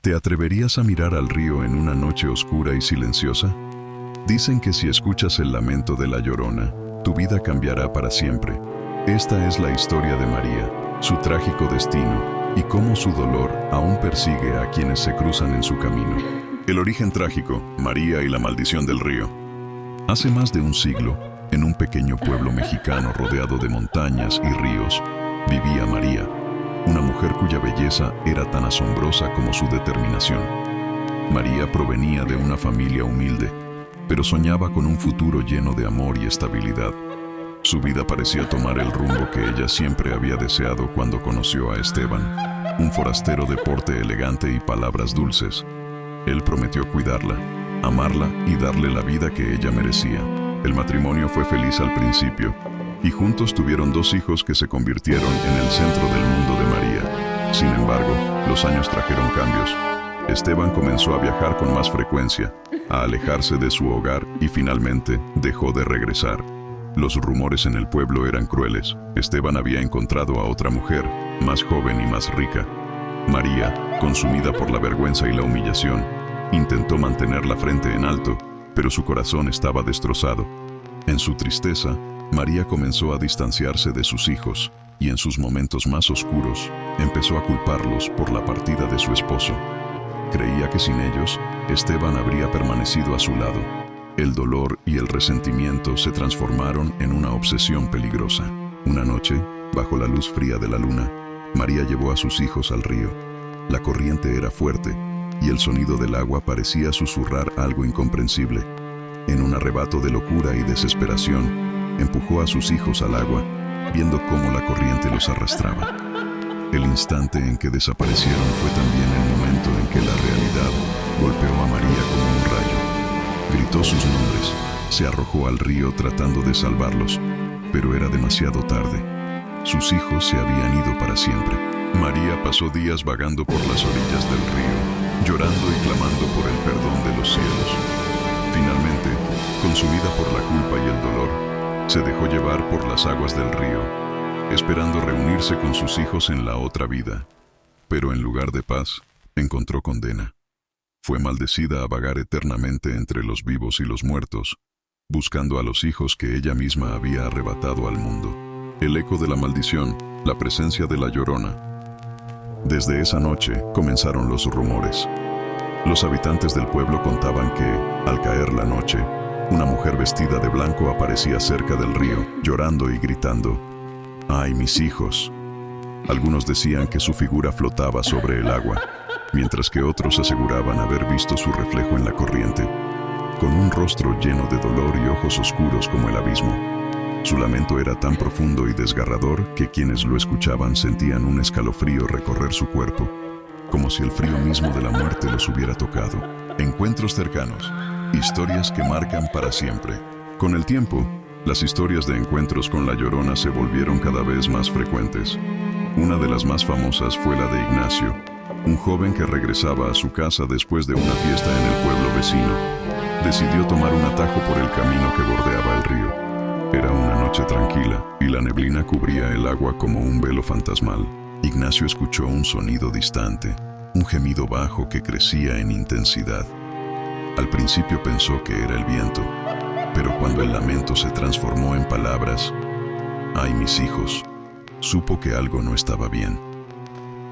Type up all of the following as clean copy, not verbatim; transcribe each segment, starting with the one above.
¿Te atreverías a mirar al río en una noche oscura y silenciosa? Dicen que si escuchas el lamento de la Llorona, tu vida cambiará para siempre. Esta es la historia de María, su trágico destino y cómo su dolor aún persigue a quienes se cruzan en su camino. El origen trágico, María y la maldición del río. Hace más de un siglo, en un pequeño pueblo mexicano rodeado de montañas y ríos, vivía María, una mujer cuya belleza era tan asombrosa como su determinación. María provenía de una familia humilde, pero soñaba con un futuro lleno de amor y estabilidad. Su vida parecía tomar el rumbo que ella siempre había deseado cuando conoció a Esteban, un forastero de porte elegante y palabras dulces. Él prometió cuidarla, amarla y darle la vida que ella merecía. El matrimonio fue feliz al principio, y juntos tuvieron 2 hijos que se convirtieron en el centro del mundo de María. Sin embargo, los años trajeron cambios. Esteban comenzó a viajar con más frecuencia, a alejarse de su hogar y finalmente dejó de regresar. Los rumores en el pueblo eran crueles. Esteban había encontrado a otra mujer, más joven y más rica. María, consumida por la vergüenza y la humillación, intentó mantener la frente en alto, pero su corazón estaba destrozado. En su tristeza, María comenzó a distanciarse de sus hijos y en sus momentos más oscuros empezó a culparlos por la partida de su esposo. Creía que sin ellos, Esteban habría permanecido a su lado. El dolor y el resentimiento se transformaron en una obsesión peligrosa. Una noche, bajo la luz fría de la luna, María llevó a sus hijos al río. La corriente era fuerte y el sonido del agua parecía susurrar algo incomprensible. En un arrebato de locura y desesperación, empujó a sus hijos al agua, viendo cómo la corriente los arrastraba. El instante en que desaparecieron fue también el momento en que la realidad golpeó a María como un rayo. Gritó sus nombres, se arrojó al río tratando de salvarlos, pero era demasiado tarde. Sus hijos se habían ido para siempre. María pasó días vagando por las orillas del río, llorando y clamando por el perdón de los cielos. Finalmente, consumida por la culpa y el dolor, se dejó llevar por las aguas del río, esperando reunirse con sus hijos en la otra vida. Pero en lugar de paz, encontró condena. Fue maldecida a vagar eternamente entre los vivos y los muertos, buscando a los hijos que ella misma había arrebatado al mundo. El eco de la maldición, la presencia de la Llorona. Desde esa noche comenzaron los rumores. Los habitantes del pueblo contaban que, al caer la noche, una mujer vestida de blanco aparecía cerca del río, llorando y gritando: ¡Ay, mis hijos! Algunos decían que su figura flotaba sobre el agua, mientras que otros aseguraban haber visto su reflejo en la corriente, con un rostro lleno de dolor y ojos oscuros como el abismo. Su lamento era tan profundo y desgarrador que quienes lo escuchaban sentían un escalofrío recorrer su cuerpo, como si el frío mismo de la muerte los hubiera tocado. Encuentros cercanos. Historias que marcan para siempre. Con el tiempo, las historias de encuentros con la Llorona se volvieron cada vez más frecuentes. Una de las más famosas fue la de Ignacio, un joven que regresaba a su casa después de una fiesta en el pueblo vecino. Decidió tomar un atajo por el camino que bordeaba el río. Era una noche tranquila y la neblina cubría el agua como un velo fantasmal. Ignacio escuchó un sonido distante, un gemido bajo que crecía en intensidad. Al principio pensó que era el viento, pero cuando el lamento se transformó en palabras, ¡ay, mis hijos!, supo que algo no estaba bien.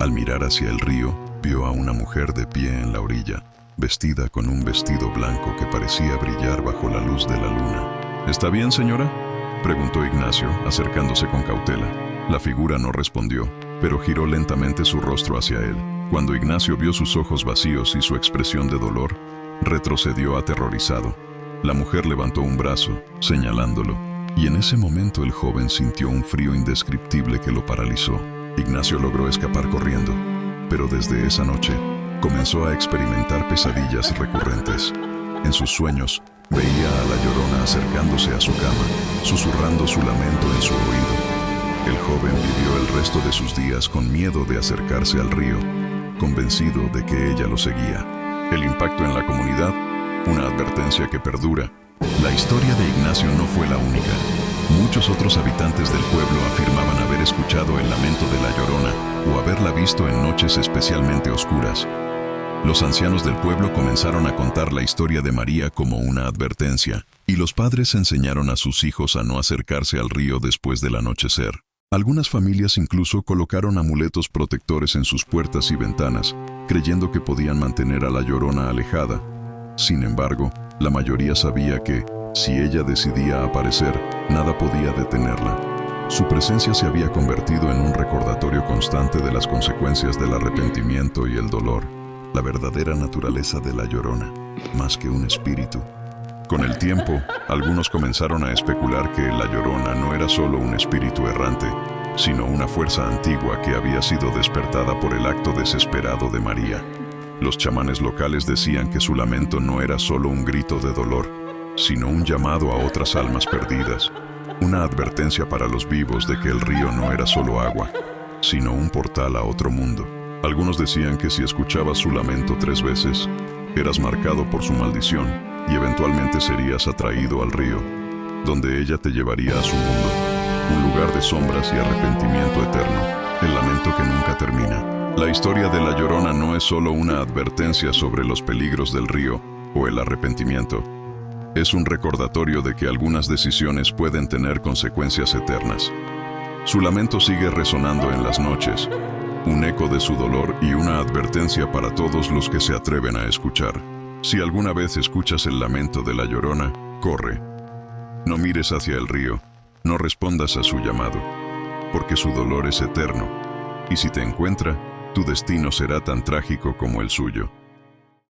Al mirar hacia el río, vio a una mujer de pie en la orilla, vestida con un vestido blanco que parecía brillar bajo la luz de la luna. ¿Está bien, señora?, preguntó Ignacio, acercándose con cautela. La figura no respondió, pero giró lentamente su rostro hacia él. Cuando Ignacio vio sus ojos vacíos y su expresión de dolor, retrocedió aterrorizado. La mujer levantó un brazo, señalándolo, y en ese momento el joven sintió un frío indescriptible que lo paralizó. Ignacio logró escapar corriendo, pero desde esa noche comenzó a experimentar pesadillas recurrentes. En sus sueños, veía a la Llorona acercándose a su cama, susurrando su lamento en su oído. El joven vivió el resto de sus días con miedo de acercarse al río, convencido de que ella lo seguía. El impacto en la comunidad, una advertencia que perdura. La historia de Ignacio no fue la única. Muchos otros habitantes del pueblo afirmaban haber escuchado el lamento de la Llorona o haberla visto en noches especialmente oscuras. Los ancianos del pueblo comenzaron a contar la historia de María como una advertencia, y los padres enseñaron a sus hijos a no acercarse al río después del anochecer. Algunas familias incluso colocaron amuletos protectores en sus puertas y ventanas, creyendo que podían mantener a la Llorona alejada. Sin embargo, la mayoría sabía que, si ella decidía aparecer, nada podía detenerla. Su presencia se había convertido en un recordatorio constante de las consecuencias del arrepentimiento y el dolor, la verdadera naturaleza de la Llorona, más que un espíritu. Con el tiempo, algunos comenzaron a especular que la Llorona no era solo un espíritu errante, sino una fuerza antigua que había sido despertada por el acto desesperado de María. Los chamanes locales decían que su lamento no era solo un grito de dolor, sino un llamado a otras almas perdidas, una advertencia para los vivos de que el río no era solo agua, sino un portal a otro mundo. Algunos decían que si escuchabas su lamento 3 veces, eras marcado por su maldición y eventualmente serías atraído al río, donde ella te llevaría a su mundo, un lugar de sombras y arrepentimiento eterno, el lamento que nunca termina. La historia de la Llorona no es solo una advertencia sobre los peligros del río o el arrepentimiento. Es un recordatorio de que algunas decisiones pueden tener consecuencias eternas. Su lamento sigue resonando en las noches, un eco de su dolor y una advertencia para todos los que se atreven a escuchar. Si alguna vez escuchas el lamento de la Llorona, corre. No mires hacia el río, no respondas a su llamado, porque su dolor es eterno, y si te encuentra, tu destino será tan trágico como el suyo.